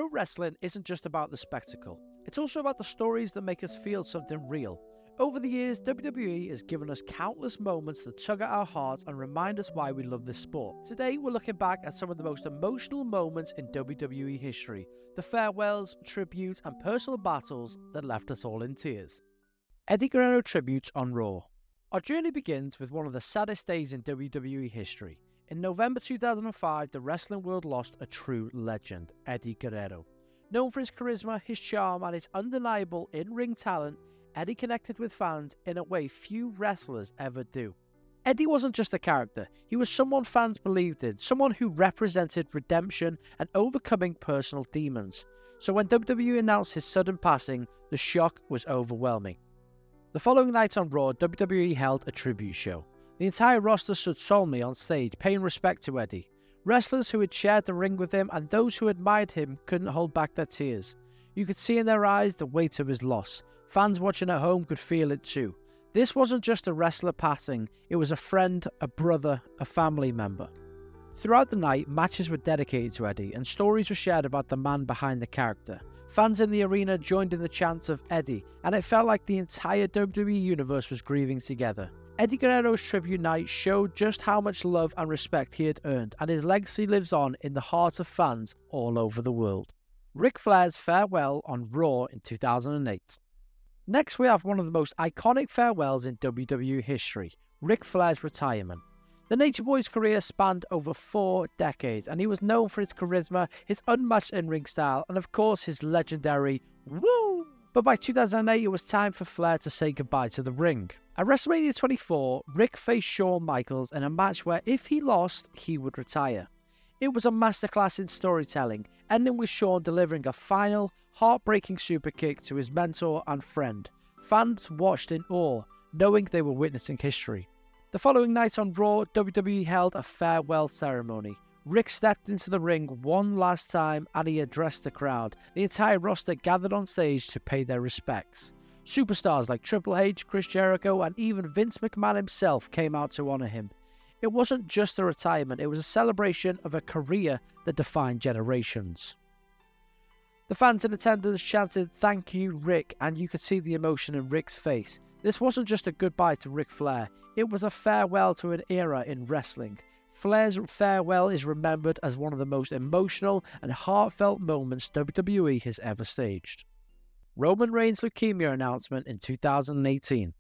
Pro wrestling isn't just about the spectacle, it's also about the stories that make us feel something real. Over the years, WWE has given us countless moments that tug at our hearts and remind us why we love this sport. Today, we're looking back at some of the most emotional moments in WWE history, the farewells, tributes, and personal battles that left us all in tears. Eddie Guerrero tributes on Raw. Our journey begins with one of the saddest days in WWE history. In November 2005, the wrestling world lost a true legend, Eddie Guerrero. Known for his charisma, his charm, and his undeniable in-ring talent, Eddie connected with fans in a way few wrestlers ever do. Eddie wasn't just a character, he was someone fans believed in, someone who represented redemption and overcoming personal demons. So when WWE announced his sudden passing, the shock was overwhelming. The following night on Raw, WWE held a tribute show. The entire roster stood solemnly on stage, paying respect to Eddie. Wrestlers who had shared the ring with him and those who admired him couldn't hold back their tears. You could see in their eyes the weight of his loss. Fans watching at home could feel it too. This wasn't just a wrestler passing, it was a friend, a brother, a family member. Throughout the night, matches were dedicated to Eddie and stories were shared about the man behind the character. Fans in the arena joined in the chants of Eddie, and it felt like the entire WWE Universe was grieving together. Eddie Guerrero's tribute night showed just how much love and respect he had earned, and his legacy lives on in the hearts of fans all over the world. Ric Flairs Farewell on Raw in 2008. Next, we have one of the most iconic farewells in WWE history, Ric Flair's retirement. The Nature Boy's career spanned over 4 decades, and he was known for his charisma, his unmatched in-ring style, and of course his legendary "Woo!" But by 2008, it was time for Flair to say goodbye to the ring. At WrestleMania 24, Ric faced Shawn Michaels in a match where if he lost, he would retire. It was a masterclass in storytelling, ending with Shawn delivering a final, heartbreaking superkick to his mentor and friend. Fans watched in awe, knowing they were witnessing history. The following night on Raw, WWE held a farewell ceremony. Ric stepped into the ring one last time and he addressed the crowd. The entire roster gathered on stage to pay their respects. Superstars like Triple H, Chris Jericho, and even Vince McMahon himself came out to honor him. It wasn't just a retirement, it was a celebration of a career that defined generations. The fans in attendance chanted, "Thank you, Ric," and you could see the emotion in Ric's face. This wasn't just a goodbye to Ric Flair, it was a farewell to an era in wrestling. Flair's farewell is remembered as one of the most emotional and heartfelt moments WWE has ever staged. Roman Reigns' leukemia announcement in 2018.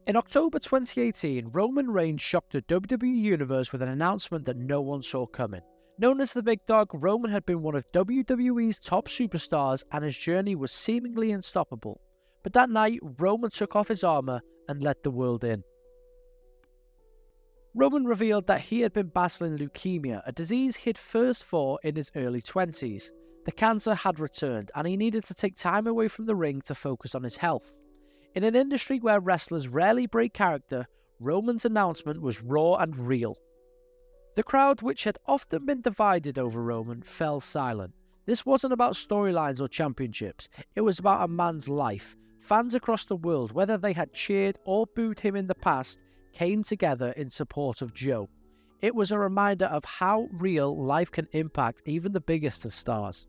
In October 2018, Roman Reigns shocked the WWE Universe with an announcement that no one saw coming. Known as the Big Dog, Roman had been one of WWE's top superstars and his journey was seemingly unstoppable. But that night, Roman took off his armor and let the world in. Roman revealed that he had been battling leukemia, a disease he'd first fought in his early 20s. The cancer had returned and he needed to take time away from the ring to focus on his health. In an industry where wrestlers rarely break character, Roman's announcement was raw and real. The crowd, which had often been divided over Roman, fell silent. This wasn't about storylines or championships, it was about a man's life. Fans across the world, whether they had cheered or booed him in the past, came together in support of Joe. It was a reminder of how real life can impact even the biggest of stars.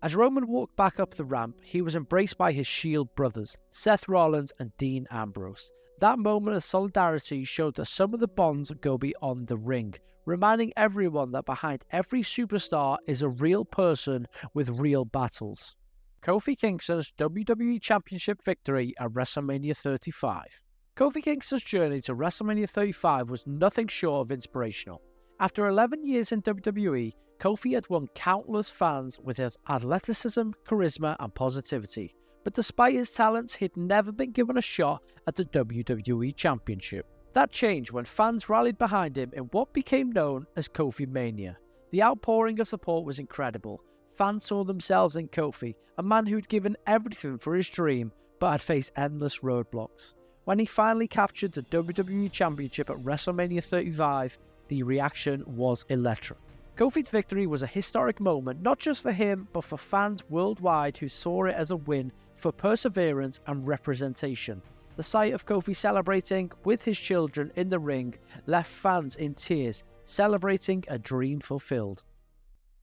As Roman walked back up the ramp, he was embraced by his Shield brothers, Seth Rollins and Dean Ambrose. That moment of solidarity showed that some of the bonds go beyond the ring, reminding everyone that behind every superstar is a real person with real battles. Kofi Kingston's WWE Championship victory at WrestleMania 35. Kofi Kingston's journey to WrestleMania 35 was nothing short of inspirational. After 11 years in WWE, Kofi had won countless fans with his athleticism, charisma, and positivity. But despite his talents, he'd never been given a shot at the WWE Championship. That changed when fans rallied behind him in what became known as Kofi Mania. The outpouring of support was incredible. Fans saw themselves in Kofi, a man who'd given everything for his dream but had faced endless roadblocks. When he finally captured the WWE Championship at WrestleMania 35, the reaction was electric. Kofi's victory was a historic moment not just for him but for fans worldwide who saw it as a win for perseverance and representation. The sight of Kofi celebrating with his children in the ring left fans in tears, celebrating a dream fulfilled.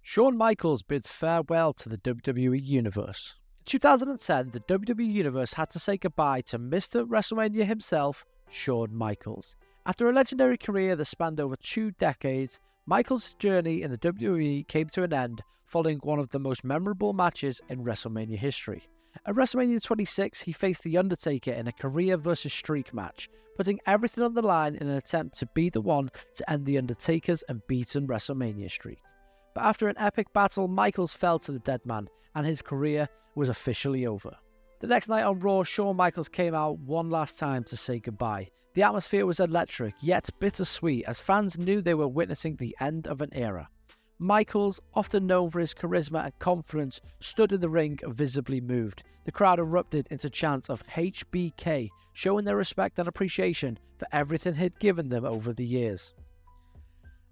Shawn Michaels bids farewell to the WWE Universe. In 2010, the WWE Universe had to say goodbye to Mr. WrestleMania himself, Shawn Michaels. After a legendary career that spanned over 2 decades, Michaels' journey in the WWE came to an end following one of the most memorable matches in WrestleMania history. At WrestleMania 26, he faced The Undertaker in a career versus streak match, putting everything on the line in an attempt to be the one to end The Undertaker's unbeaten WrestleMania streak. But after an epic battle, Michaels fell to the dead man, and his career was officially over. The next night on Raw, Shawn Michaels came out one last time to say goodbye. The atmosphere was electric, yet bittersweet, as fans knew they were witnessing the end of an era. Michaels, often known for his charisma and confidence, stood in the ring visibly moved. The crowd erupted into chants of HBK, showing their respect and appreciation for everything he'd given them over the years.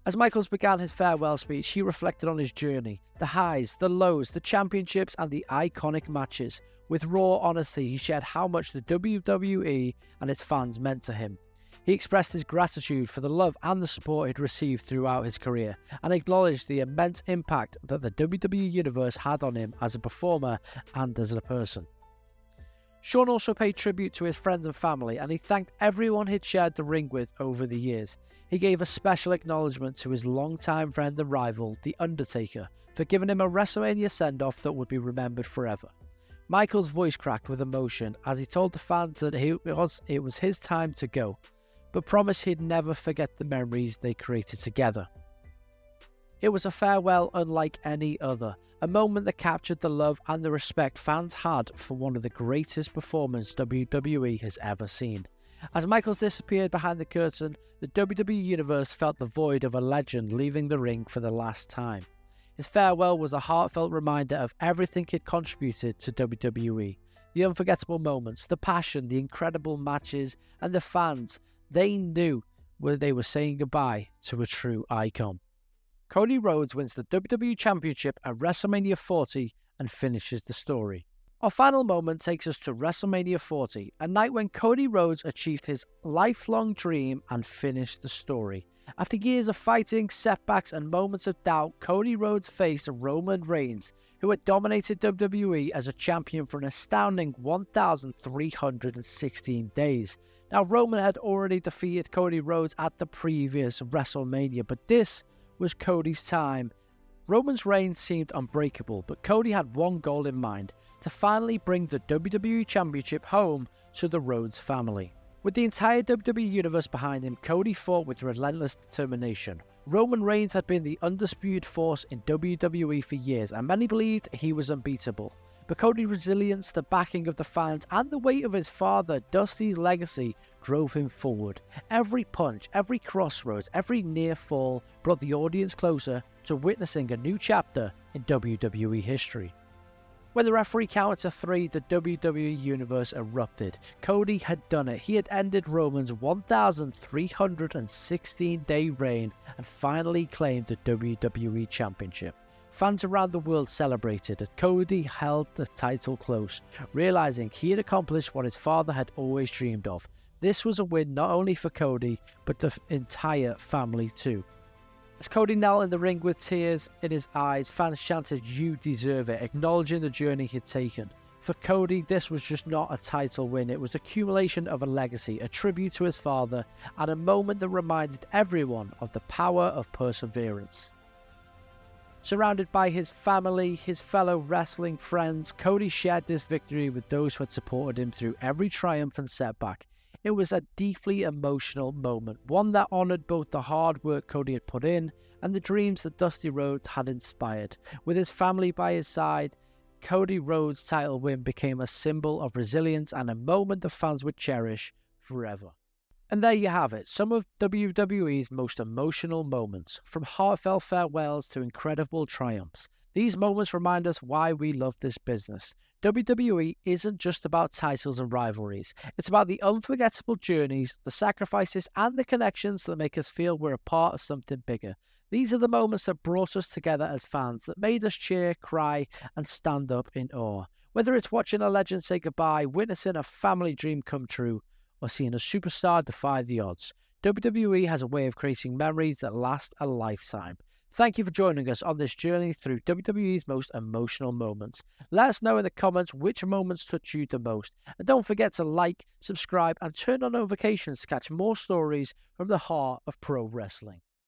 As Michaels began his farewell speech, he reflected on his journey, the highs, the lows, the championships, and the iconic matches. With raw honesty, he shared how much the WWE and its fans meant to him. He expressed his gratitude for the love and the support he'd received throughout his career, and acknowledged the immense impact that the WWE Universe had on him as a performer and as a person. Shawn also paid tribute to his friends and family, and he thanked everyone he'd shared the ring with over the years. He gave a special acknowledgement to his longtime friend and rival, The Undertaker, for giving him a WrestleMania send-off that would be remembered forever. Michaels' voice cracked with emotion as he told the fans that it was his time to go, but promised he'd never forget the memories they created together. It was a farewell unlike any other, a moment that captured the love and the respect fans had for one of the greatest performers WWE has ever seen. As Michaels disappeared behind the curtain, the WWE Universe felt the void of a legend leaving the ring for the last time. His farewell was a heartfelt reminder of everything he'd contributed to WWE. The unforgettable moments, the passion, the incredible matches, and the fans. They knew where they were saying goodbye to a true icon. Cody Rhodes wins the WWE Championship at WrestleMania 40 and finishes the story. Our final moment takes us to WrestleMania 40, a night when Cody Rhodes achieved his lifelong dream and finished the story. After years of fighting, setbacks, and moments of doubt, Cody Rhodes faced Roman Reigns, who had dominated WWE as a champion for an astounding 1,316 days. Now, Roman had already defeated Cody Rhodes at the previous WrestleMania, but this was Cody's time. Roman's reign seemed unbreakable, but Cody had one goal in mind: to finally bring the WWE Championship home to the Rhodes family. With the entire WWE Universe behind him, Cody fought with relentless determination. Roman Reigns had been the undisputed force in WWE for years, and many believed he was unbeatable. But Cody's resilience, the backing of the fans, and the weight of his father, Dusty's legacy, drove him forward. Every punch, every crossroads, every near fall brought the audience closer to witnessing a new chapter in WWE history. When the referee counted to 3, the WWE Universe erupted. Cody had done it. He had ended Roman's 1,316-day reign and finally claimed the WWE Championship. Fans around the world celebrated as Cody held the title close, realizing he had accomplished what his father had always dreamed of. This was a win not only for Cody, but the entire family too. As Cody knelt in the ring with tears in his eyes, fans chanted, "You deserve it," acknowledging the journey he'd taken. For Cody, this was just not a title win, it was the accumulation of a legacy, a tribute to his father, and a moment that reminded everyone of the power of perseverance. Surrounded by his family, his fellow wrestling friends, Cody shared this victory with those who had supported him through every triumph and setback. It was a deeply emotional moment, one that honoured both the hard work Cody had put in and the dreams that Dusty Rhodes had inspired. With his family by his side, Cody Rhodes' title win became a symbol of resilience and a moment the fans would cherish forever. And there you have it, some of WWE's most emotional moments, from heartfelt farewells to incredible triumphs. These moments remind us why we love this business. WWE isn't just about titles and rivalries. It's about the unforgettable journeys, the sacrifices, and the connections that make us feel we're a part of something bigger. These are the moments that brought us together as fans, that made us cheer, cry, and stand up in awe. Whether it's watching a legend say goodbye, witnessing a family dream come true, or seeing a superstar defy the odds, WWE has a way of creating memories that last a lifetime. Thank you for joining us on this journey through WWE's most emotional moments. Let us know in the comments which moments touch you the most. And don't forget to like, subscribe, and turn on notifications to catch more stories from the heart of pro wrestling.